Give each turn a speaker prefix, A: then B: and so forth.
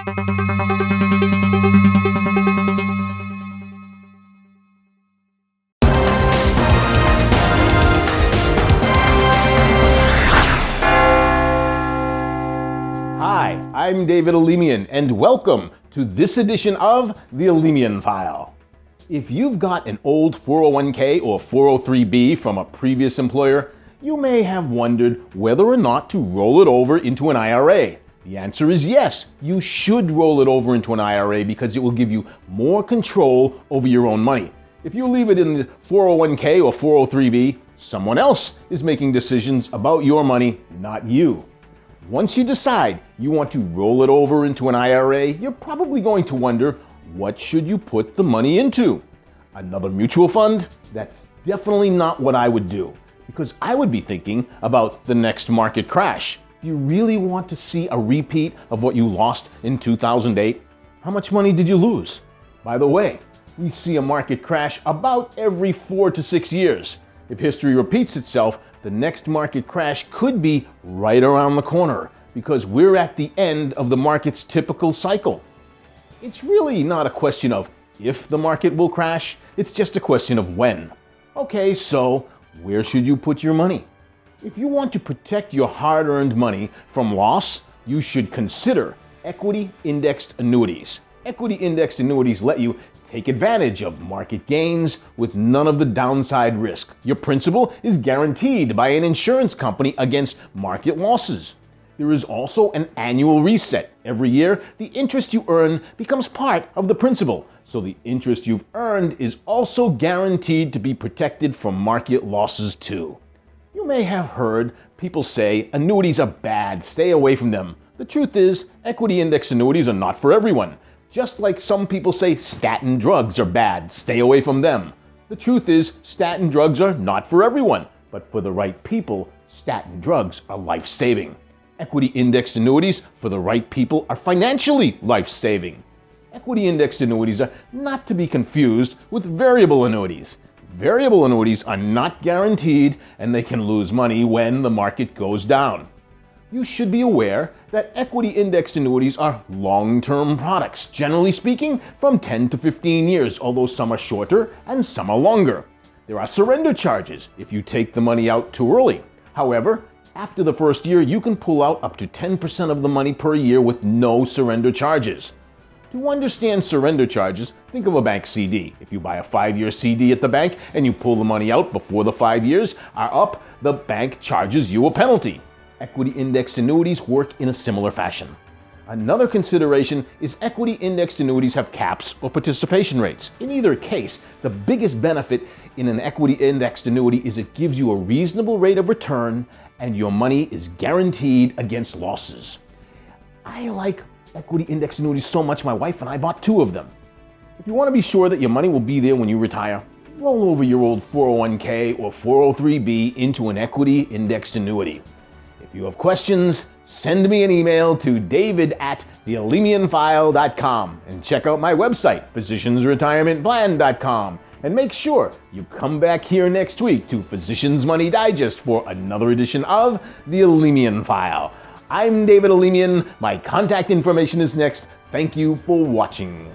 A: Hi, I'm David Alemian, and welcome to this edition of The Alemian File. If you've got an old 401k or 403b from a previous employer, you may have wondered whether or not to roll it over into an IRA. The answer is yes, you should roll it over into an IRA because it will give you more control over your own money. If you leave it in the 401k or 403b, someone else is making decisions about your money, not you. Once you decide you want to roll it over into an IRA, you're probably going to wonder, what should you put the money into? Another mutual fund? That's definitely not what I would do, because I would be thinking about the next market crash. Do you really want to see a repeat of what you lost in 2008? How much money did you lose? By the way, we see a market crash about every 4 to 6 years. If history repeats itself, the next market crash could be right around the corner because we're at the end of the market's typical cycle. It's really not a question of if the market will crash, it's just a question of when. Okay, so where should you put your money? If you want to protect your hard-earned money from loss, you should consider equity indexed annuities. Equity indexed annuities let you take advantage of market gains with none of the downside risk. Your principal is guaranteed by an insurance company against market losses. There is also an annual reset. Every year, the interest you earn becomes part of the principal, so the interest you've earned is also guaranteed to be protected from market losses too. You may have heard people say annuities are bad, stay away from them. The truth is, equity index annuities are not for everyone. Just like some people say statin drugs are bad, stay away from them. The truth is, statin drugs are not for everyone, but for the right people, statin drugs are life-saving. Equity indexed annuities for the right people are financially life-saving. Equity indexed annuities are not to be confused with variable annuities. Variable annuities are not guaranteed and they can lose money when the market goes down. You should be aware that equity indexed annuities are long-term products, generally speaking from 10 to 15 years, although some are shorter and some are longer. There are surrender charges if you take the money out too early. However, after the first year, you can pull out up to 10% of the money per year with no surrender charges. To understand surrender charges, think of a bank CD. If you buy a 5-year CD at the bank and you pull the money out before the 5 years are up, the bank charges you a penalty. Equity indexed annuities work in a similar fashion. Another consideration is equity indexed annuities have caps or participation rates. In either case, the biggest benefit in an equity indexed annuity is it gives you a reasonable rate of return and your money is guaranteed against losses. I like equity indexed annuities so much, my wife and I bought 2 of them. If you want to be sure that your money will be there when you retire, roll over your old 401k or 403b into an equity indexed annuity. If you have questions, send me an email to david@thealemianfile.com and check out my website, physiciansretirementplan.com. And make sure you come back here next week to Physicians Money Digest for another edition of The Alemian File. I'm David Alemian. My contact information is next. Thank you for watching.